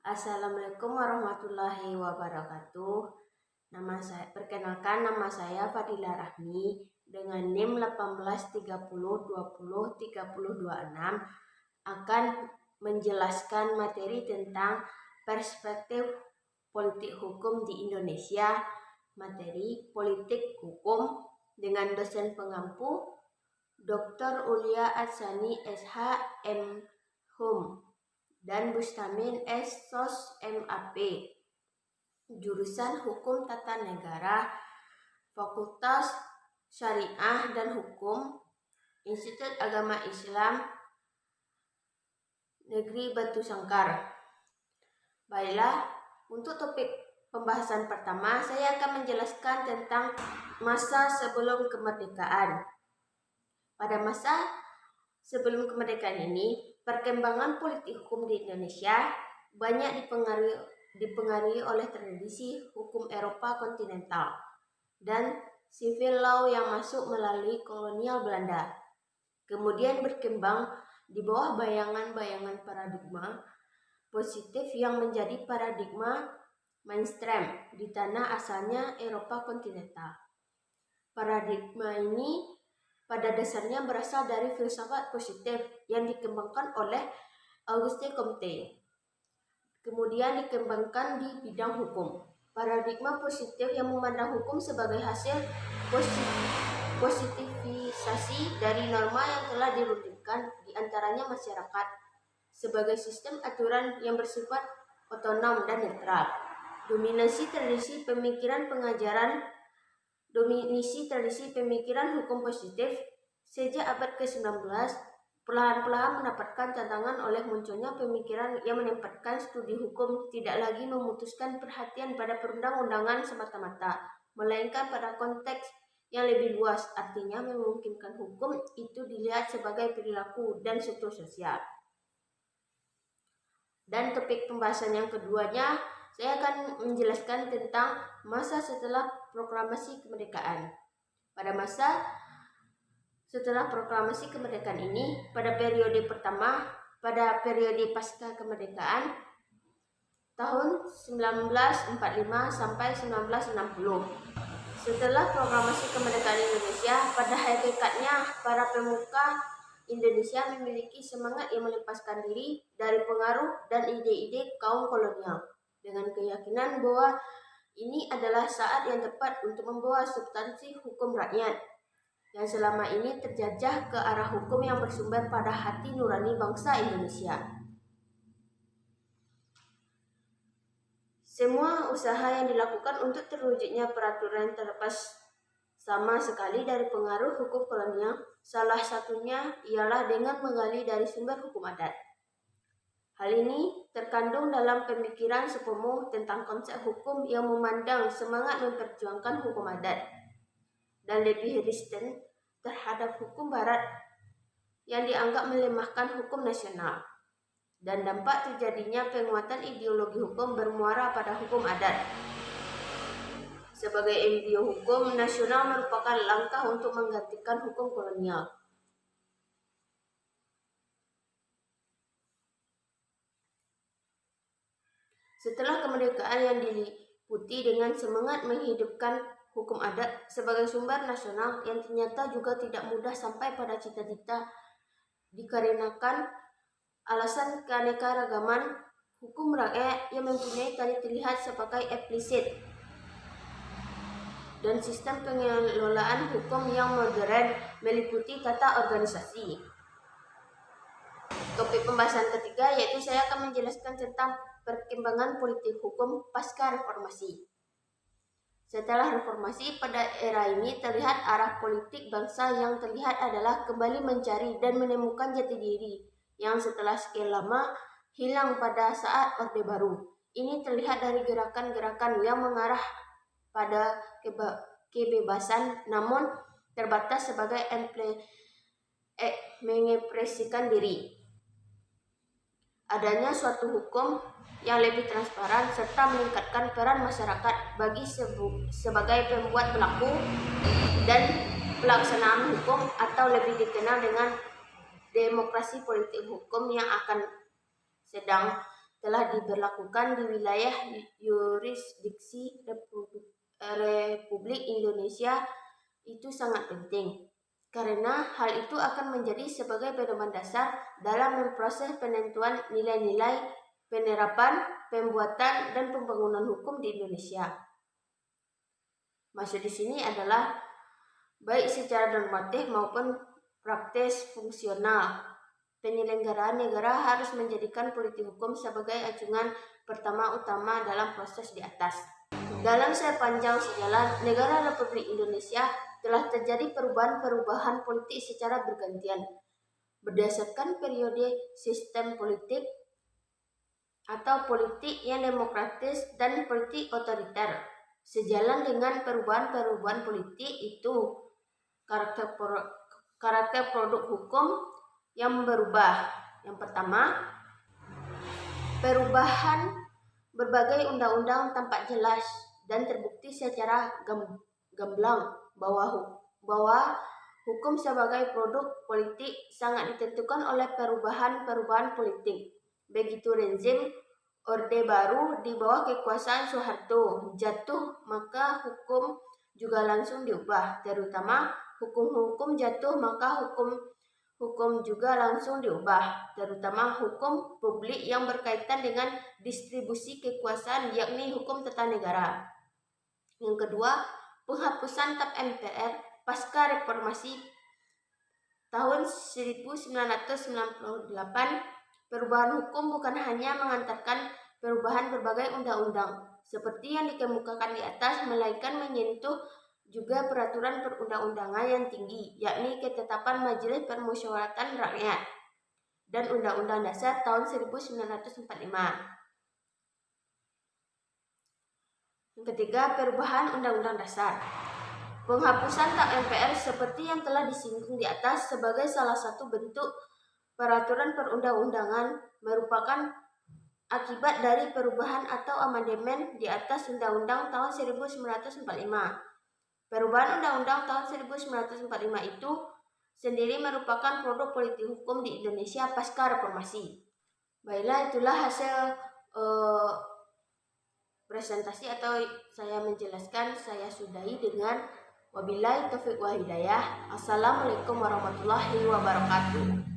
Assalamualaikum warahmatullahi wabarakatuh. Perkenalkan, nama saya Fadila Rahmi dengan NIM 1830203026 akan menjelaskan materi tentang perspektif politik hukum di Indonesia, materi politik hukum dengan dosen pengampu Dr. Ulia Atsani SH M Hum dan Bustamin S. Sos MAP, jurusan Hukum Tata Negara, Fakultas Syariah dan Hukum, Institut Agama Islam Negeri Batu Sangkar. Baiklah, untuk topik pembahasan pertama, saya akan menjelaskan tentang masa sebelum kemerdekaan. Pada masa sebelum kemerdekaan ini, perkembangan politik hukum di Indonesia banyak dipengaruhi oleh tradisi hukum Eropa kontinental dan civil law yang masuk melalui kolonial Belanda. Kemudian berkembang di bawah bayangan-bayangan paradigma positif yang menjadi paradigma mainstream di tanah asalnya Eropa kontinental. Paradigma ini pada dasarnya berasal dari filsafat positif yang dikembangkan oleh Auguste Comte. Kemudian dikembangkan di bidang hukum. Paradigma positif yang memandang hukum sebagai hasil positivisasi dari norma yang telah dirundingkan di antaranya masyarakat sebagai sistem aturan yang bersifat otonom dan netral. Dominasi tradisi pemikiran hukum positif sejak abad ke-19 perlahan-lahan mendapatkan tantangan oleh munculnya pemikiran yang menempatkan studi hukum tidak lagi memutuskan perhatian pada perundang-undangan semata-mata, melainkan pada konteks yang lebih luas, artinya memungkinkan hukum itu dilihat sebagai perilaku dan struktur sosial. Dan topik pembahasan yang keduanya, saya akan menjelaskan tentang masa setelah proklamasi kemerdekaan. Pada masa setelah proklamasi kemerdekaan ini, pada periode pertama, pada periode pasca kemerdekaan tahun 1945 sampai 1960. Setelah proklamasi kemerdekaan Indonesia, pada hakikatnya para pemuka Indonesia memiliki semangat yang melepaskan diri dari pengaruh dan ide-ide kaum kolonial, dengan keyakinan bahwa ini adalah saat yang tepat untuk membawa substansi hukum rakyat yang selama ini terjajah ke arah hukum yang bersumber pada hati nurani bangsa Indonesia. Semua usaha yang dilakukan untuk terwujudnya peraturan terlepas sama sekali dari pengaruh hukum kolonial, salah satunya ialah dengan menggali dari sumber hukum adat. Hal ini terkandung dalam pemikiran Sepomo tentang konsep hukum yang memandang semangat memperjuangkan hukum adat dan lebih resisten terhadap hukum barat yang dianggap melemahkan hukum nasional, dan dampak terjadinya penguatan ideologi hukum bermuara pada hukum adat. Sebagai embrio hukum nasional merupakan langkah untuk menggantikan hukum kolonial. Setelah kemerdekaan yang diliputi dengan semangat menghidupkan hukum adat sebagai sumber nasional yang ternyata juga tidak mudah sampai pada cita-cita dikarenakan alasan keanekaragaman hukum rakyat yang mempunyai tadi terlihat sebagai implisit dan sistem pengelolaan hukum yang modern meliputi tata organisasi. Topik pembahasan ketiga yaitu saya akan menjelaskan tentang perkembangan politik hukum pasca reformasi. Setelah reformasi, pada era ini terlihat arah politik bangsa yang terlihat adalah kembali mencari dan menemukan jati diri yang setelah sekian lama hilang pada saat Orde Baru. Ini terlihat dari gerakan-gerakan yang mengarah pada kebebasan namun terbatas sebagai mengekspresikan diri. Adanya suatu hukum yang lebih transparan serta meningkatkan peran masyarakat sebagai pembuat pelaku dan pelaksanaan hukum, atau lebih dikenal dengan demokrasi politik hukum yang akan sedang telah diberlakukan di wilayah yurisdiksi Republik Indonesia itu sangat penting, karena hal itu akan menjadi sebagai pedoman dasar dalam memproses penentuan nilai-nilai, penerapan, pembuatan, dan pembangunan hukum di Indonesia. Maksud di sini adalah baik secara normatif maupun praktis fungsional. Penyelenggaraan negara harus menjadikan politik hukum sebagai acuan pertama utama dalam proses di atas. Dalam sepanjang sejarah negara Republik Indonesia telah terjadi perubahan-perubahan politik secara bergantian berdasarkan periode sistem politik atau politik yang demokratis dan politik otoriter. Sejalan dengan perubahan-perubahan politik itu, karakter produk hukum yang berubah. Yang pertama, perubahan berbagai undang-undang tampak jelas dan terbukti secara gamblang bahwa hukum sebagai produk politik sangat ditentukan oleh perubahan-perubahan politik. Begitu rezim Orde Baru di bawah kekuasaan Soeharto jatuh, maka hukum juga langsung diubah, terutama hukum jatuh, maka hukum juga langsung diubah, terutama hukum publik yang berkaitan dengan distribusi kekuasaan, yakni hukum tata negara. Yang kedua, penghapusan TAP MPR pasca reformasi tahun 1998. Perubahan hukum bukan hanya mengantarkan perubahan berbagai undang-undang seperti yang dikemukakan di atas, melainkan menyentuh juga peraturan perundang-undangan yang tinggi, yakni ketetapan Majelis Permusyawaratan Rakyat dan Undang-Undang Dasar tahun 1945. Yang ketiga, perubahan Undang-Undang Dasar. Penghapusan TAP MPR seperti yang telah disinggung di atas sebagai salah satu bentuk peraturan perundang-undangan merupakan akibat dari perubahan atau amandemen di atas Undang-Undang tahun 1945. Perubahan Undang-Undang tahun 1945 itu sendiri merupakan produk politik hukum di Indonesia pasca reformasi. Baiklah, itulah hasil presentasi atau saya menjelaskan. Saya sudahi dengan wabillahi taufiq wal hidayah. Assalamualaikum warahmatullahi wabarakatuh.